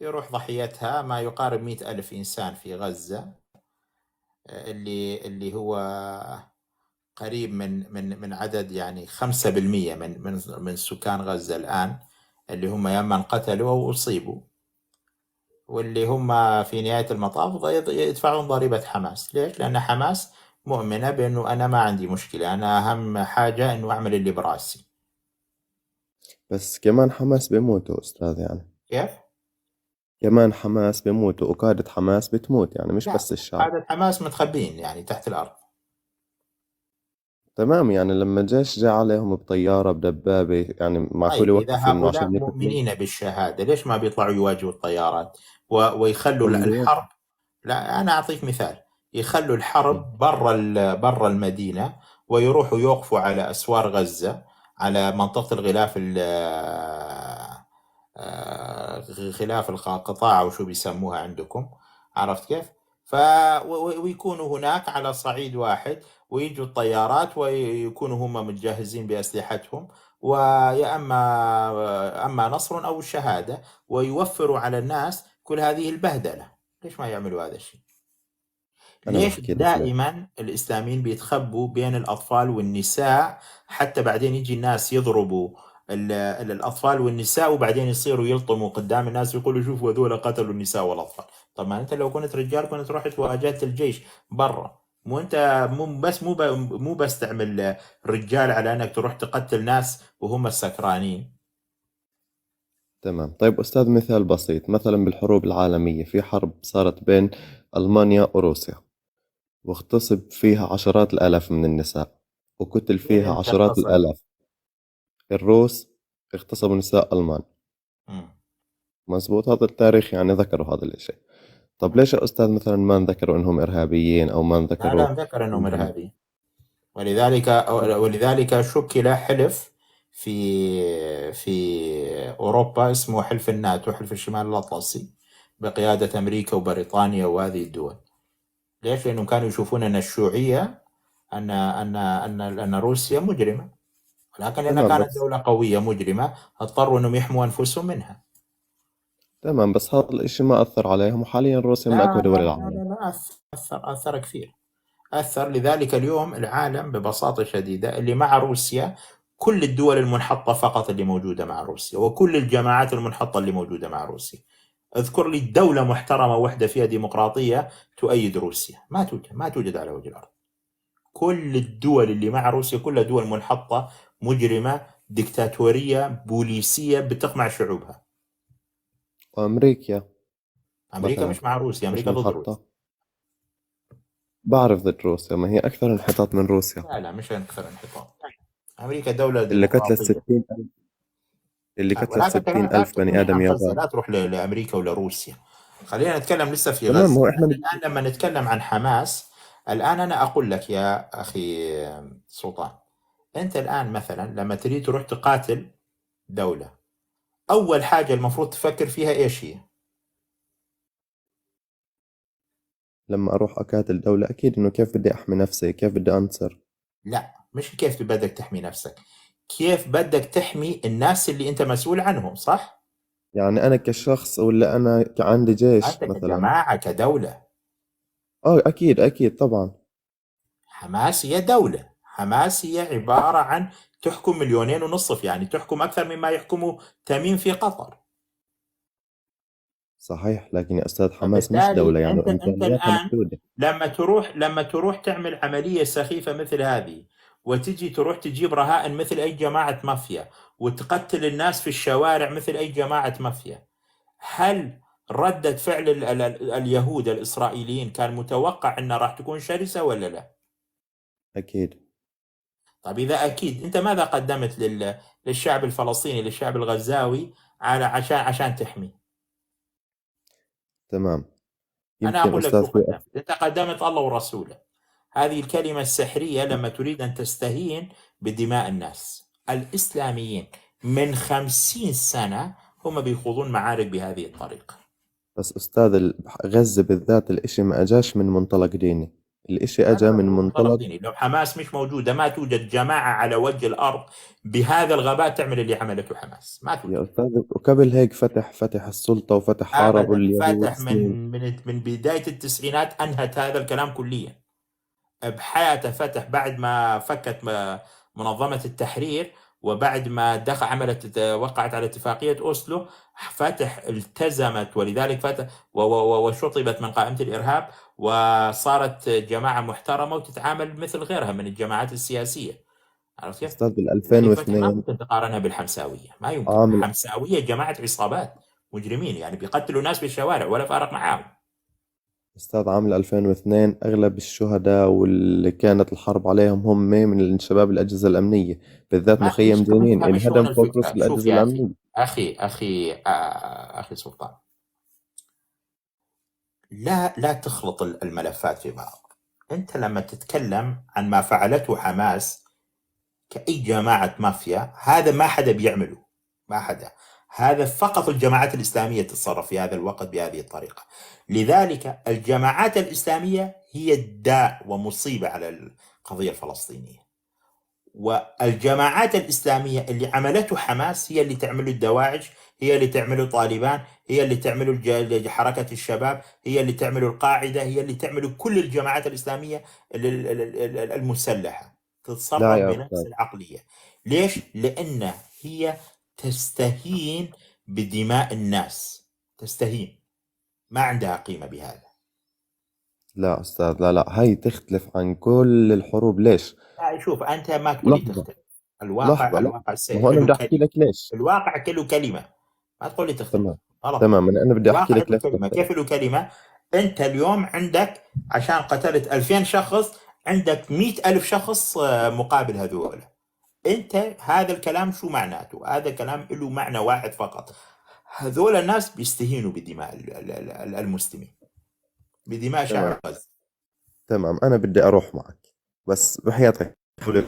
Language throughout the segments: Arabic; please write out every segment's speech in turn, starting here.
يروح ضحيتها ما يقارب 100,000 إنسان في غزة، اللي هو قريب من عدد يعني 5% من سكان غزة الآن، اللي هم يا من قتلوا أو أصيبوا، واللي هم في نهاية المطاف يدفعون ضريبة حماس. ليش؟ لأن حماس مؤمنة بأنه أنا ما عندي مشكلة، أنا أهم حاجة أنه أعمل اللي براسي. بس كمان حماس بيموتوا أستاذ يعني. كيف؟ كمان حماس بيموتوا وقادة حماس بتموت يعني، مش لا، بس الشعب. هذا حماس متخبين يعني تحت الأرض. تمام، يعني لما الجيش جاء عليهم بطيارة بدبابة يعني معقول طيب إذا يوقفوا إنه هؤلاء عشان يقتلوا؟ مؤمنين بالشهادة ليش ما بيطلعوا يواجهوا الطيارات ويخلوا هم بيواجهوا. الحرب؟ لا، أنا أعطيك مثال. يخلوا الحرب برا المدينة، ويروحوا يوقفوا على أسوار غزة، على منطقة الغلاف غلاف القطاع، أو شو بيسموها عندكم، عرفت كيف؟ ف ويكونوا هناك على صعيد واحد، ويجوا الطيارات ويكونوا هم متجهزين بأسلحتهم، ويا أما نصر أو الشهادة، ويوفروا على الناس كل هذه البهدلة. ليش ما يعملوا هذا الشيء؟ أنا ليش بحكي لك ليه. دائما الإسلاميين بيتخبوا بين الأطفال والنساء، حتى بعدين يجي الناس يضربوا الأطفال والنساء، وبعدين يصيروا يلطموا قدام الناس ويقولوا شوفوا هذول قتلوا النساء والأطفال. طب ما أنت لو كنت رجال كنت رحت واجهت الجيش برا، مو أنت مو بس تعمل رجال على أنك تروح تقتل ناس وهم السكرانين. تمام، طيب أستاذ مثال بسيط، مثلا بالحروب العالمية في حرب صارت بين ألمانيا وروسيا، واغتصب فيها عشرات الآلاف من النساء، وقتل مين فيها اللي عشرات اغتصب؟ الآلاف. الروس اغتصبوا نساء ألمان. مم. مزبوط، هذا التاريخ يعني ذكروا هذا الشيء. طب مم. ليش يا أستاذ مثلا ما ذكروا إنهم إرهابيين أو ما لا ذكروا لا، ذكر أنهم إنهم؟ إرهابي. ولذلك شكل حلف في أوروبا اسمه حلف الناتو، حلف الشمال الأطلسي، بقيادة أمريكا وبريطانيا وهذه الدول. ليش؟ لأنهم كانوا يشوفون أن الشيوعية، أن روسيا مجرمة، ولكن لأنها تمام كانت بس. دولة قوية مجرمة اضطروا أنهم يحموا أنفسهم منها. تمام بس هذا الإشي ما أثر عليهم، وحاليا روسيا من أقوى لا دول لا لا العالم. لا, لا، أثر كثير. أثر. لذلك اليوم العالم ببساطة شديدة اللي مع روسيا كل الدول المنحطة فقط اللي موجودة مع روسيا، وكل الجماعات المنحطة اللي موجودة مع روسيا. اذكر لي دولة محترمة واحدة فيها ديمقراطية تؤيد روسيا، ما توجد على وجه الأرض. كل الدول اللي مع روسيا كلها دول منحطة، مجرمة، ديكتاتورية، بوليسية، بتقمع شعوبها. وأمريكا أمريكا مثلا مش مع روسيا، مش أمريكا ضد روسيا. منحطة؟ بعرف ضد روسيا، ما هي أكثر انحطاط من روسيا. لا لا، مش أكثر انحطاط. أمريكا دولة اللي قتلت ديمقراطية. 60 اللي قتلت ولكن كمان 60 لا ألف بني تغني آدم عن غزة، يابان. لا تروح لأمريكا ولا روسيا. خلينا نتكلم لسه في تمام، غزة. هو إحنا احنا الآن لما نتكلم عن حماس، الآن أنا أقول لك يا أخي سلطان، أنت الآن مثلا لما تريد تروح تقاتل دولة، أول حاجة المفروض تفكر فيها إيش هي؟ لما أروح أقاتل دولة أكيد إنه كيف بدي أحمي نفسي، كيف بدي أنتصر. لا، مش كيف بدك تحمي نفسك، كيف بدك تحمي الناس اللي أنت مسؤول عنهم، صح؟ يعني أنا كشخص ولا أنا عندي جيش أنت مثلا؟ كجماعة كدولة. أكيد أكيد طبعا. حماس هي دولة، حماس هي عبارة عن تحكم 2.5 مليون، يعني تحكم أكثر مما يحكمه تميم في قطر. صحيح، لكن يا أستاذ حماس مش دولة فبالتالي يعني، أنت وإمكانياتها الآن محدودة. لما تروح تعمل عملية سخيفة مثل هذه، وتجي تروح تجيب رهائن مثل أي جماعة مافيا، وتقتل الناس في الشوارع مثل أي جماعة مافيا، هل ردة فعل اليهود الإسرائيليين كان متوقع أنها راح تكون شرسة ولا لا؟ أكيد. طيب إذا أكيد، أنت ماذا قدمت للشعب الفلسطيني، للشعب الغزاوي، عشان تحميه؟ تمام. أنا يمكن أقول لك أستاذ شو في. قدمت. أنت قدمت الله ورسوله. هذه الكلمة السحرية لما تريد أن تستهين بدماء الناس الإسلاميين من 50 سنة، هم بيخوضون معارك بهذه الطريقة. بس أستاذ غزة بالذات الإشي ما أجاش من منطلق ديني، الإشي لا أجا لا، من هو منطلق. فلسطيني. لو حماس مش موجودة ما توجد جماعة على وجه الأرض بهذا الغباء تعمل اللي عملته حماس، ما يا توجد. أستاذ، وقبل هيك فتح السلطة وفتح حاربوا أبدا، اليهود فاتح سنين. من بداية التسعينات أنهت هذا الكلام كليا بحياته. فتح بعد ما فكت منظمة التحرير، وبعد ما دخل وقعت على اتفاقية أوسلو. فتح التزمت، ولذلك فتح وشطبت من قائمة الإرهاب، وصارت جماعة محترمة وتتعامل مثل غيرها من الجماعات السياسية. عرفت كيف؟ أستاذ بال لذلك فتح ما 2002 ممكن تقارنها بالحمساوية، ما يمكن. عام حمساوية جماعة عصابات مجرمين، يعني بيقتلوا ناس بالشوارع ولا فارق معاهم. أستاذ عام 2002 أغلب الشهداء واللي كانت الحرب عليهم هم من الشباب الأجهزة الأمنية، بالذات ما مخيم ما جنين تفهم شلون انهدم فوق رؤوس الفكرة. شوف الأجهزة يا أخي، الأمنية. أخي سلطان، لا تخلط الملفات في بعض. أنت لما تتكلم عن ما فعلته حماس كأي جماعة مافيا، هذا ما حدا بيعمله، ما حدا. هذا فقط الجماعات الإسلامية تتصرف في هذا الوقت بهذه الطريقة. لذلك الجماعات الإسلامية هي الداء ومصيبة على القضية الفلسطينية. والجماعات الإسلامية اللي عملته حماس هي اللي تعمله الدواعش، هي اللي تعمله طالبان، هي اللي تعمله حركة الشباب، هي اللي تعمله القاعدة، هي اللي تعمله كل الجماعات الإسلامية المسلحة. لا تتصرف يا بنفس أستاذ. العقلية. ليش؟ لأن هي تستهين بدماء الناس، تستهين، ما عندها قيمة بهذا. لا أستاذ، لا هاي تختلف عن كل الحروب. ليش؟ شوف، أنت ما تقول لي لحظة تختلف. لحظة الواقع ما هو أنا له بدي أحكي كلمة. لك ليش. الواقع له كلمة، ما تقول لي تختلف. تمام. غلط. تمام، أنا بدي أحكي الواقع لك له ليش كلمة. تختلف. كيف له كلمة؟ أنت اليوم عندك عشان قتلت 2000 شخص عندك 100,000 شخص مقابل هذول. أنت هذا الكلام شو معناته؟ هذا كلام له معنى واحد فقط: هذول الناس بيستهينوا بدماء المسلمين، بدماء تمام. شعب غزة. تمام، أنا بدي أروح معك، بس بحياتك حاول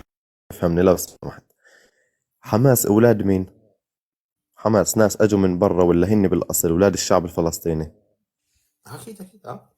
تفهمني لو سمحت. حماس أولاد مين؟ حماس ناس أجوا من برا ولا هن بالأصل أولاد الشعب الفلسطيني؟ اكيد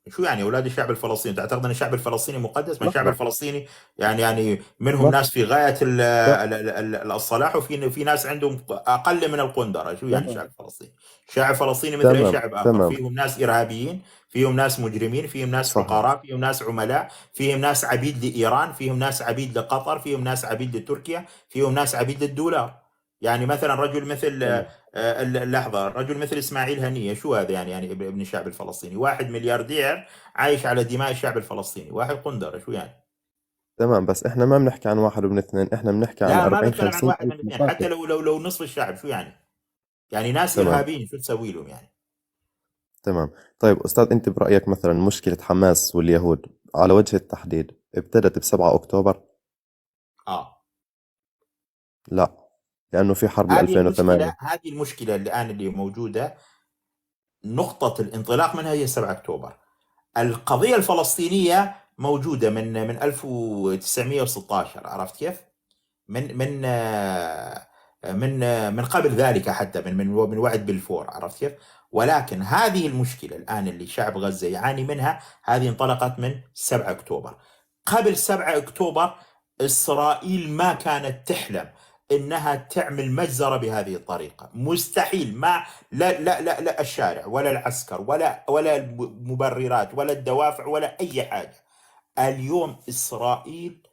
شو يعني اولاد الشعب الفلسطيني؟ تعتقد ان الشعب الفلسطيني مقدس؟ ما الشعب لحظة. الفلسطيني يعني منهم لحظة. ناس في غايه لا. الصلاح، وفي ناس عندهم اقل من القندره. شو يعني تمام. الشعب الفلسطيني؟ الشعب الفلسطيني مثل اي تمام. شعب اخر، تمام. فيهم ناس ارهابيين، فيهم ناس مجرمين، فيهم ناس صحيح. فقراء، فيهم ناس عملاء، فيهم ناس عبيد لايران، فيهم ناس عبيد لقطر، فيهم ناس عبيد لتركيا، فيهم ناس عبيد للدولار. يعني مثلا رجل مثل تمام. لحظة، رجل مثل إسماعيل هنية، شو هذا يعني ابن الشعب الفلسطيني؟ واحد ملياردير عايش على دماء الشعب الفلسطيني، واحد قندرة، شو يعني؟ تمام، بس إحنا ما بنحكي عن واحد ومن اثنين، إحنا بنحكي عن لا، ما 40 بتكلم عن 50 واحد ألف من الاثنين، حتى مقاتل. لو نصف الشعب، شو يعني؟ يعني ناس تمام. إرهابيين شو تسوي لهم يعني؟ تمام. طيب أستاذ، أنت برأيك مثلا مشكلة حماس واليهود على وجه التحديد ابتدت ب7 أكتوبر؟ آه. لا، لأنه في حرب 2008. هذه المشكلة الآن اللي موجودة، نقطة الانطلاق منها هي 7 أكتوبر. القضية الفلسطينية موجودة من 1916. عرفت كيف؟ من قبل ذلك، حتى من وعد بلفور. عرفت كيف؟ ولكن هذه المشكلة الآن اللي شعب غزة يعاني منها، هذه انطلقت من 7 أكتوبر. قبل 7 أكتوبر إسرائيل ما كانت تحلم إنها تعمل مجزرة بهذه الطريقة. مستحيل. ما لا الشارع ولا العسكر ولا المبررات ولا الدوافع ولا أي حاجة. اليوم إسرائيل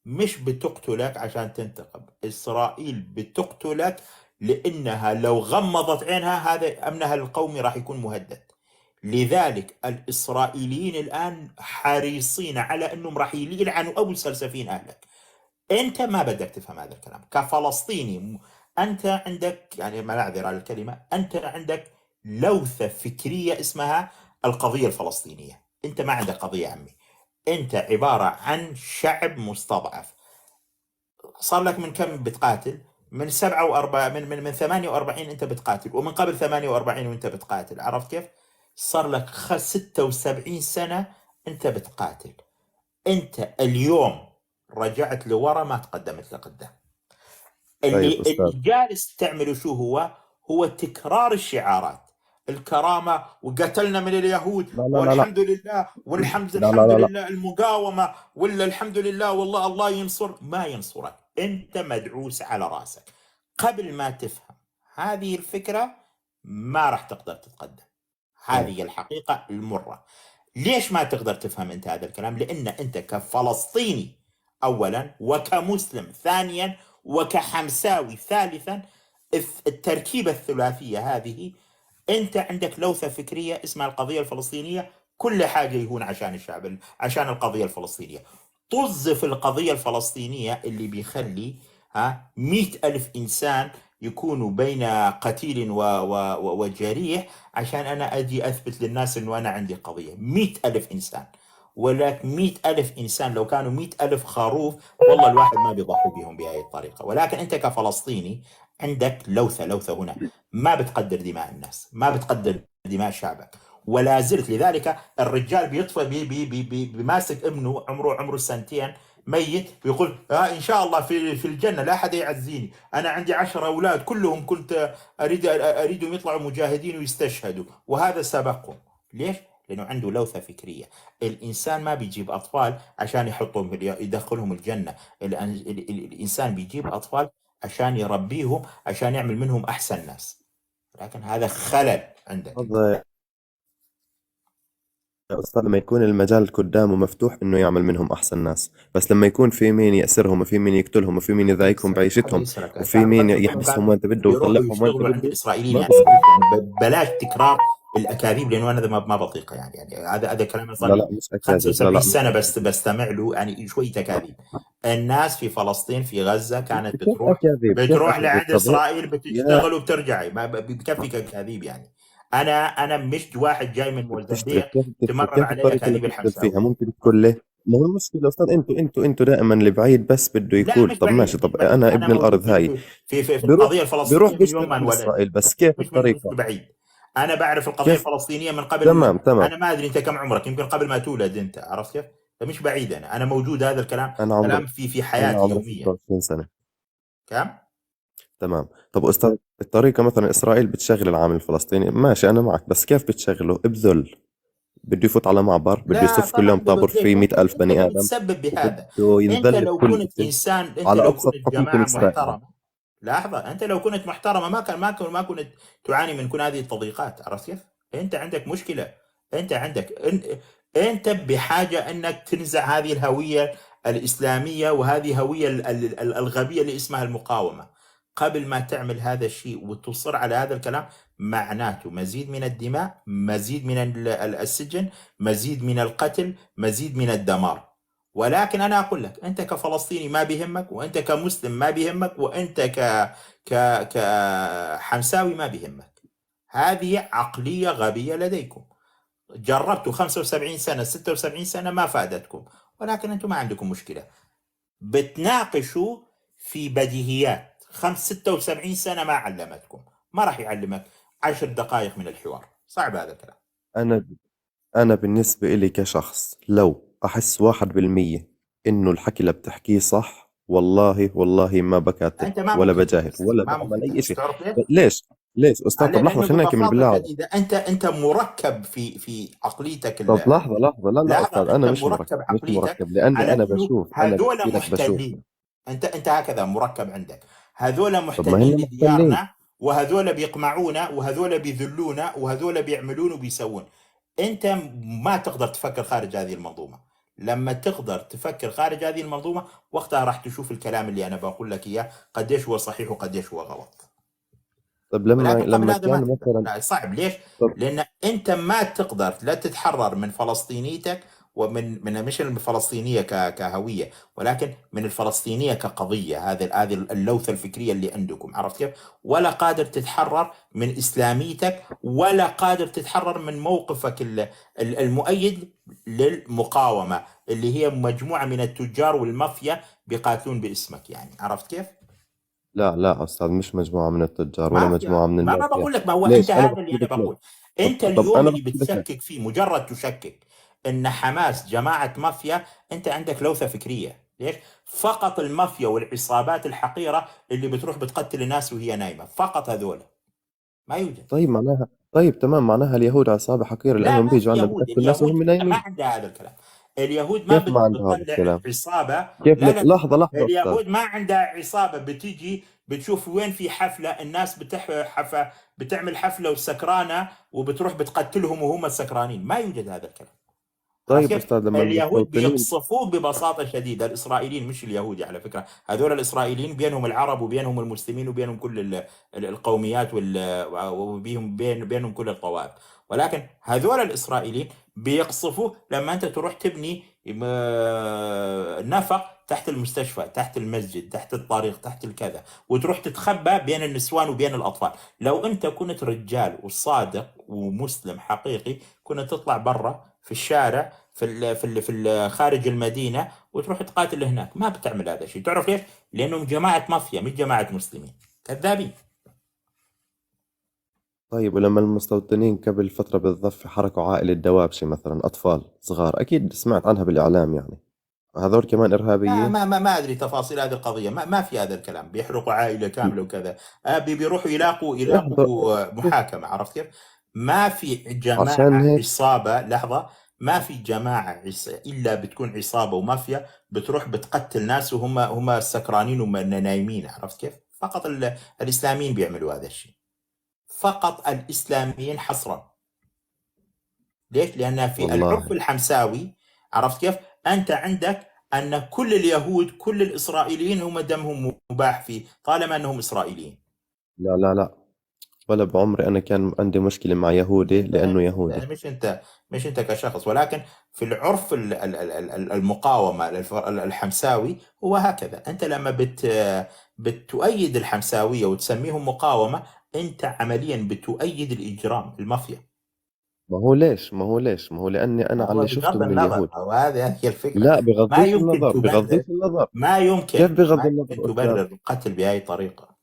مش بتقتلك عشان تنتقم. إسرائيل بتقتلك لأنها لو غمضت عينها هذا أمنها القومي راح يكون مهدد. لذلك الإسرائيليين الآن حريصين على أنهم راح يلعنوا أبو سلسفين أهلك. أنت ما بدك تفهم هذا الكلام كفلسطيني. أنت عندك، يعني ما نعذر على الكلمة، أنت عندك لوثة فكرية اسمها القضية الفلسطينية. أنت ما عندك قضية عمي. أنت عبارة عن شعب مستضعف. صار لك من كم بتقاتل؟ من 47، من 48 أنت بتقاتل، ومن قبل 48 وأنت بتقاتل. عرفت كيف؟ صار لك 76 سنة أنت بتقاتل. أنت اليوم رجعت لورا، ما تقدمت لقدام. اللي طيب أستاذ. اللي جالس تعمله شو هو؟ هو تكرار الشعارات. الكرامة وقتلنا من اليهود لا لا لا لا والحمد لله والحمد لا لا الحمد لا لا لله المقاومة، ولا الحمد لله والله الله ينصر. ما ينصرك، أنت مدعوس على راسك. قبل ما تفهم هذه الفكرة ما راح تقدر تتقدم. مم. هذه الحقيقة المرة. ليش ما تقدر تفهم أنت هذا الكلام؟ لأن أنت كفلسطيني أولا، وكمسلم ثانيا، وكحمساوي ثالثا، التركيبة الثلاثية هذه، أنت عندك لوثة فكرية اسمها القضية الفلسطينية. كل حاجة يهون عشان الشعب، عشان القضية الفلسطينية. طز في القضية الفلسطينية اللي بيخلي 100,000 إنسان يكونوا بين قتيل وجريح عشان أنا أجي أثبت للناس أنه أنا عندي قضية. 100,000 إنسان، ولكن 100,000 إنسان لو كانوا 100,000 خروف والله الواحد ما بيضحي بهم بهذه الطريقة. ولكن أنت كفلسطيني عندك لوثة هنا، ما بتقدر دماء الناس، ما بتقدر دماء شعبك، ولا زلت. لذلك الرجال بيطفى بماسك ابنه عمره سنتين ميت، ويقول ان شاء الله في الجنه لا احد يعزيني، انا عندي 10 اولاد كلهم كنت اريدهم يطلعوا مجاهدين ويستشهدوا، وهذا سبقهم. ليش؟ لانه عنده لوثه فكريه. الانسان ما بيجيب اطفال عشان يحطهم يدخلهم الجنه. الانسان بيجيب اطفال عشان يربيهم، عشان يعمل منهم احسن ناس. لكن هذا خلل عندك انت. هذا يا أستاذ لما يكون المجال قدامه مفتوح إنه يعمل منهم أحسن ناس، بس لما يكون في مين يأسرهم وفي مين يقتلهم وفي مين يضايقهم حدا بعيشتهم يسرق. وفي كان مين فترة انهم يحبسهم كانوا وين بده بيروحوا ويطلعهم وين يشتغلوا عند بده، الاسرائيليين. ما يعني بصير. بلاش تكرار الاكاذيب، لانه انا ما بطيقه. يعني هذا كلام أنا صار لا لي لا مش أكاذيب، لا 75 لا مش سنه بس أكاذيب. بستمع له، يعني شويه اكاذيب. الناس في فلسطين في غزه كانت كيف أكاذيب، كيف بتروح أكاذيب؟ لعند طب اسرائيل يا بتشتغل وبترجعي. ما بكفيك اكاذيب يعني. انا مش واحد جاي من بتشتغل، موزمبيق كيف بتشتغل، تمرر كيف علي الطريقة اللي اكاذيب بتشتغل فيها الحمساوي. ممكن تكون ليه؟ ما هو المشكلة أستاذ أنتوا دائما اللي بعيد بس بده لا يقول. مش طب ماشي، بعيد، طب أنا انا ابن الأرض موجود هاي في بيروح القضيه بيروح الفلسطينيه من يوم بيشتغل ما عند انولدت. إسرائيل، بس كيف مش الطريقة؟ بعيد. انا بعرف القضيه كيف؟ الفلسطينيه من قبل. تمام تمام. انا ما ادري انت كم عمرك، يمكن قبل ما تولد انت، عرفت كيف؟ فمش بعيد. انا موجود. هذا الكلام أنا عمري كلام في أنا حياتي عمري يوميا. 26 سنة. كم؟ تمام. طب أستاذ الطريقة مثلا إسرائيل بتشغل العامل الفلسطيني، ماشي أنا معك، بس كيف بتشغله؟ بذل، بده يفوت على معبر، بده لا يصف كل يوم طبعا طابور ليش؟ فيه انت 100,000 انت بني اللي آدم بتسبب بهذا. وبده انت ينذل لو بكل كنت اسم انسان، انت على لو أبسط كنت حكمكم جماعه إسرائيل. محترمه. لحظه، انت لو كنت محترمه ما كنت تعاني من كل هذه التضييقات. عرفت كيف؟ انت عندك مشكله. انت عندك انت بحاجه انك تنزع هذه الهويه الاسلاميه، وهذه هويه الغبيه اللي اسمها المقاومه. قبل ما تعمل هذا الشيء وتصر على هذا الكلام، معناته مزيد من الدماء، مزيد من السجن، مزيد من القتل، مزيد من الدمار. ولكن انا اقول لك، انت كفلسطيني ما بيهمك، وانت كمسلم ما بيهمك، وانت كحمساوي ما بيهمك. هذه عقلية غبية لديكم. جربتوا 75 سنة 76 سنة ما فادتكم. ولكن انتم ما عندكم مشكلة، بتناقشوا في بديهيات. 76 سنة ما علمتكم، ما راح يعلمك 10 دقائق من الحوار. صعب هذا الكلام. أنا أنا بالنسبة إلي كشخص لو أحس 1% إنه الحكي اللي بتحكيه صح، والله والله ما بكاتب انت ما ولا ممكن بجاهر تحس، ولا ما بعمل ممكن أي تحس. شيء. تعرف ليش؟ ليش؟ ليش أستاذ؟ طب لحظة لانه خلينا نحكي من ببساطة بالله عليك. شديدة انت مركب في عقليتك طب لحظة لحظة، لا لا لحظة، أستاذ انت أنا مش مركب، مركب مش عقليتك مركب لأني على أنا انه بشوف، أنا هذول بحكي لك بشوف. محتلين. انت هكذا مركب عندك. هذول طب ما محتلين هن محتلين. لديارنا، وهذول بيقمعونا، وهذول بيذلونا، وهذول بيعملون وبيسوون. انت ما تقدر تفكر خارج هذه المنظومة. لما تقدر تفكر خارج هذه المنظومة، وقتها راح تشوف الكلام اللي انا بقول لك اياه قديش هو صحيح وقديش هو غلط. طب لما ولكن قبل لما هذا ما كان تقدر. مثلا. لا صعب. ليش؟ طب لان انت ما تقدر لا تتحرر من فلسطينيتك، ومن مش الفلسطينيه كهويه، ولكن من الفلسطينيه كقضيه. هذه اللوثه الفكريه اللي عندكم. عرفت كيف؟ ولا قادر تتحرر من اسلاميتك، ولا قادر تتحرر من موقفك المؤيد للمقاومه، اللي هي مجموعه من التجار والمافيا بيقاتلون باسمك. يعني عرفت كيف؟ لا لا أستاذ، مش مجموعة من التجار ولا مافيا. مجموعة من ما المافيا. بقول لك، ما هو انت ليش؟ أنا هذا اللي بحكي انا لك ليش. بقول. طب انت طب اليوم أنا اللي بحكي لك ليش. بتشكك فيه، مجرد تشكك ان حماس جماعة مافيا، انت عندك لوثة فكرية. ليش؟ فقط المافيا والعصابات الحقيرة اللي بتروح بتقتل الناس وهي نايمة، فقط هذول. ما يوجد. طيب تمام، معناها اليهود عصابة حقيرة لا، لأنهم ما في بيجوا عنا يهود. بيقتلوا الناس اليهود وهم ما نايمين. عندها هذا الكلام. اليهود ما كيف ما عندها هذا بتطلع الكلام؟ عصابة. كيف لا لا لا، لحظة أستاذ. اليهود ما عندها عصابة بتيجي بتشوف وين في حفلة، الناس بتعمل حفلة وسكرانة وبتروح بتقتلهم وهم سكرانين. ما يوجد هذا الكلام. عرفت طيب كيف؟ أستاذ، لما اليهود المستوطنين. بيقصفوك ببساطة شديدة. الإسرائيليين مش اليهود على فكرة، هذول الإسرائيليين بينهم العرب وبينهم المسلمين وبينهم كل القوميات وبينهم بينهم كل الطوائف. ولكن هذول الإسرائيليين بيقصفوك لما أنت تروح تبني نفق تحت المستشفى، تحت المسجد، تحت الطريق، تحت الكذا، وتروح تتخبى بين النسوان وبين الأطفال. لو أنت كنت رجال وصادق ومسلم حقيقي كنت تطلع برا في الشارع خارج المدينة وتروح تقاتل هناك. ما بتعمل هذا الشيء. تعرف ليش؟ لأنهم جماعة مافيا مش جماعة مسلمين. كذابين. طيب، ولما المستوطنين قبل فترة بالضبط حركوا عائلة دوابشة مثلا، أطفال صغار، أكيد سمعت عنها بالإعلام يعني، هذول كمان لا، إرهابيين؟ ما ادري تفاصيل هذه القضيه. ما في هذا الكلام. بيحرقوا عائله كامله وكذا. بيروحوا احضر. يلاقوا محاكمه. عرفت كيف؟ ما في عشان جماعه هيك. عصابه. لحظه. ما في جماعه الا بتكون عصابه ومافيا بتروح بتقتل ناس وهم سكرانين نايمين. عرفت كيف؟ فقط الاسلاميين بيعملوا هذا الشيء. فقط الاسلاميين حصرا. ليش؟ لأن في العرف والله. الحمساوي، عرفت كيف؟ أنت عندك أن كل اليهود كل الإسرائيليين هم دمهم مباح فيه طالما أنهم إسرائيليين. لا لا لا، ولا بعمري أنا كان عندي مشكلة مع مش يهودي أنت لأنه مش أنت يهودي. مش أنت كشخص، ولكن في العرف المقاومة الحمساوي هو هكذا. أنت لما بتؤيد الحمساوية وتسميهم مقاومة، أنت عمليا بتؤيد الإجرام المافيا. ما هو لأني أنا على هو اللي شفته بغض من النظر، اليهود. هو هذه هي الفكرة. لا، ما بغضيش يمكن النظر، تبرر بغضيش النظر. ما كيف يمكن بغض ما يمكن النظر أستاذ؟ تبرر القتل بهذه الطريقة.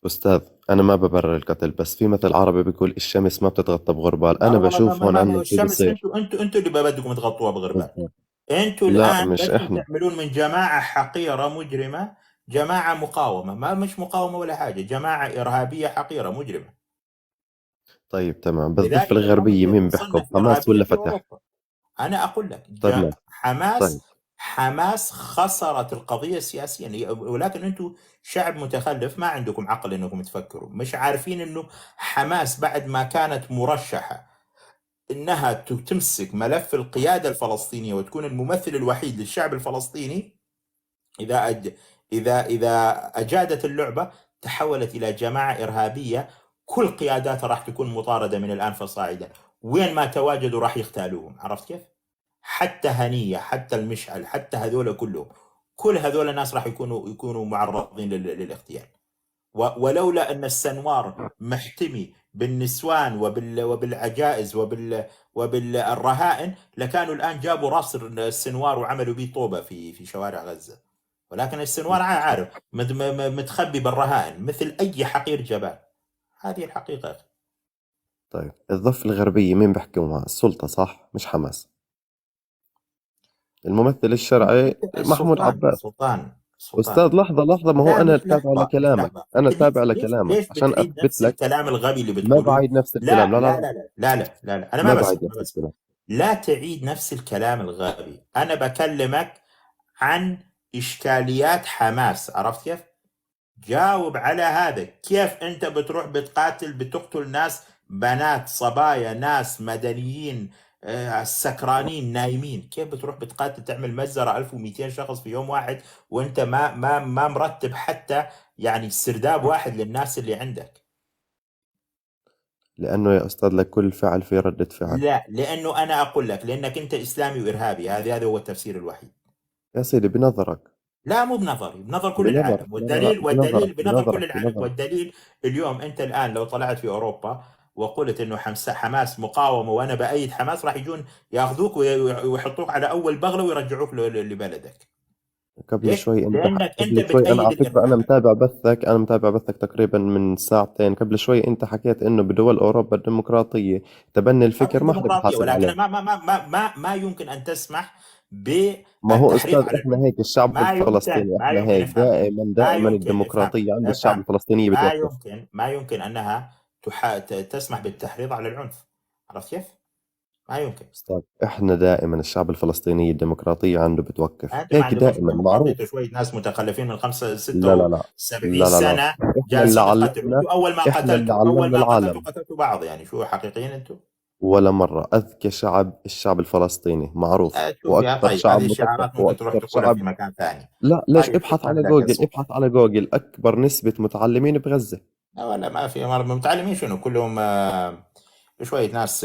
أستاذ، أنا ما ببرر القتل، بس في مثل عربي بيقول الشمس ما بتتغطى بغربال، أنا والله بشوف هون عندنا شو الشمس بصير. انتوا اللي بدكم تغطوها بغربال. بالضبط. انتوا لا، الآن مش بدكم إحنا. تعملون من جماعة حقيرة مجرمة جماعة مقاومة. ما مش مقاومة ولا حاجة، جماعة إرهابية حقيرة مجرمة. طيب تمام، بالضفة لذلك اليوم الغربية هي مين بيحكم، تصنف حماس إرهابية ولا في فتح؟ أوروبا. أنا أقول لك طيب لا. طيب. حماس خسرت القضية سياسيا. ولكن أنتم شعب متخلف، ما عندكم عقل أنكم تفكروا. مش عارفين أنه حماس بعد ما كانت مرشحة انها تمسك ملف القياده الفلسطينيه وتكون الممثل الوحيد للشعب الفلسطيني، اذا اجادت اللعبه تحولت الى جماعه ارهابيه. كل قياداتها راح تكون مطارده من الان فصاعدا. وين ما تواجدوا راح يغتالوهم. عرفت كيف؟ حتى هنيه، حتى المشعل، حتى هذول كلهم. كل هذول الناس راح يكونوا معرضين للاغتيال. ولولا أن السنوار محتمي بالنسوان وبالعجائز وبالرهائن لكانوا الآن جابوا راس السنوار وعملوا به طوبة في شوارع غزة. ولكن السنوار عارف متخبي بالرهائن مثل أي حقير جبان. هذه الحقيقة يا أخي. طيب، الضفة الغربية مين بيحكمها؟ السلطة صح، مش حماس. الممثل الشرعي محمود عباس. السلطان. أستاذ، لحظة، ما هو لا أنا مش تابع لحظة مش لكلامك، لحظة. أنا أنت تابع لكلامك ليش عشان بتعيد أثبت نفس لك. الكلام الغبي اللي ما بتقولوه؟ بعيد نفس الكلام، لا لا لا لا لا. لا لا لا لا لا, لا. أنا ما بعيد ما نفس بسمع. الكلام. لا تعيد نفس الكلام الغبي. أنا بكلمك عن إشكاليات حماس. عرفت كيف؟ جاوب على هذا. كيف أنت بتروح بتقتل ناس، بنات، صبايا، ناس مدنيين، سكرانين نايمين؟ كيف بتروح بتقاتل تعمل مجزرة 1200 شخص في يوم واحد وأنت ما مرتب حتى يعني سرداب واحد للناس اللي عندك؟ لأنه يا أستاذ لكل فعل في ردة فعل. لا، لأنه أنا أقول لك لأنك أنت إسلامي وإرهابي. هذا هو التفسير الوحيد. يا سيدي، بنظرك. لا مو بنظري، بنظر كل بنظرك، العالم. لا لا لا، بنظرك بنظر كل بنظرك العالم. بنظرك. والدليل اليوم انت الان لو طلعت في اوروبا وقلت انه حماس مقاومه وانا بايد حماس راح يجون ياخذوك ويحطوك على اول بغله ويرجعوك لبلدك. قبل ليش؟ شوي انت لانك انت قبل شوي انا بتأيد على فكره الارهاب. انا متابع بثك تقريبا من ساعتين. قبل شوي انت حكيت انه بدول اوروبا الديمقراطيه تبني هذه الفكر ما حدا الديمقراطيه، بيحاسب ولكن عليه. ما يمكن ان تسمح ما هو بالتحريض أستاذ على إحنا العنف. هيك الشعب ما يمكن الفلسطيني، ما إحنا يمكن هيك افهم دائما ما دائما يمكن افهم الديمقراطية عند الشعب افهم الفلسطيني بتوقف. ما يمكن انها تسمح بالتحريض على العنف. عرفت كيف؟ ما يمكن. أستاذ إحنا دائما الشعب الفلسطيني الديمقراطية عنده بتوقف، انتم ما هيك عندكمش دائما ديمقراطيه، معروف. انتم شويه ناس متخلفين من لا لا لا 75 لا لا لا، سنه إحنا اللي جالسين تقتلوا. علمنا، انتم اول ما إحنا اللي قتلتوا اول علمنا ما قتلتوا العالم. قتلتوا بعض، يعني شو حقيقيين انتم؟ ولا مرة أذكى شعب الشعب الفلسطيني معروف، شوف يا وأكثر طيب، شعب هذه مثقف، الشعارات ممكن تروح وأكثر تقولها شعب. في مكان ثاني. لا ليش، طيب ابحث شكرا على لك يا جوجل، صوفي. ابحث على جوجل أكبر نسبة متعلمين بغزة. لا ولا ما في متعلمين شنو كلهم شوية ناس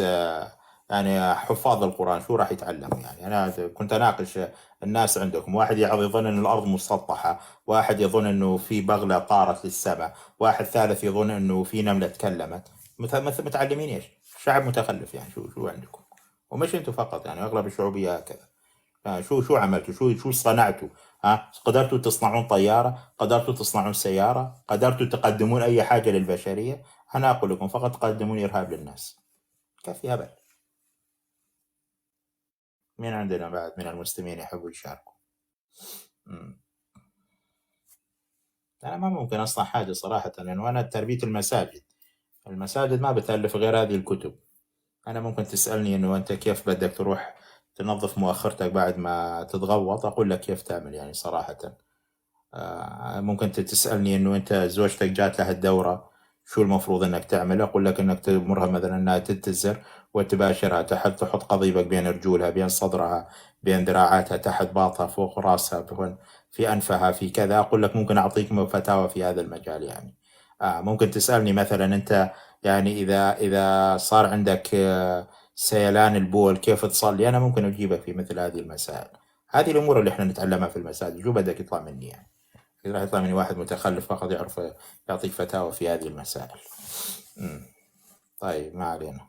يعني حفاظ القرآن، شو راح يتعلموا؟ يعني أنا كنت أناقش الناس عندكم، واحد يظن أن الأرض مسطحة، واحد يظن أنه في بغلة طارت للسماء، واحد ثالث يظن أنه في نملة تكلمت. متعلمين إيش؟ شعب متخلف يعني. شو عندكم؟ ومش أنتم فقط، يعني أغلب الشعوبية هكذا. شو عملتوا؟ شو صنعتوا؟ قدرتوا تصنعون طيارة؟ قدرتوا تصنعون سيارة؟ قدرتوا تقدمون أي حاجة للبشرية؟ أنا أقول لكم فقط تقدمون إرهاب للناس. كافي هبل. مين عندنا بعد من المسلمين يحبوا يشاركوا؟ مم. أنا ما ممكن أصنع حاجة صراحة، لأنه أنا تربية المساجد ما بتألف غير هذه الكتب. أنا ممكن تسألني إنه أنت كيف بدك تروح تنظف مؤخرتك بعد ما تتغوط، أقول لك كيف تعمل يعني صراحة. ممكن تسألني إنه أنت زوجتك جات لها الدورة، شو المفروض إنك تعمل؟ أقول لك إنك تأمرها مثلا إنها تتزر وتباشرها تحت، تحط قضيبك بين رجولها، بين صدرها، بين ذراعاتها، تحت باطها، فوق راسها، في أنفها، في كذا. أقول لك ممكن أعطيك فتاوى في هذا المجال يعني. ممكن تسألني مثلا أنت يعني إذا صار عندك سيلان البول كيف تصلي؟ أنا ممكن أجيبك في مثل هذه المسائل. هذه الأمور اللي إحنا نتعلمها في المساجد. شو بدك يطلع مني يعني؟ راح يطلع مني واحد متخلف فقط يعرف يعطيك فتاوى في هذه المسائل. طيب ما علينا.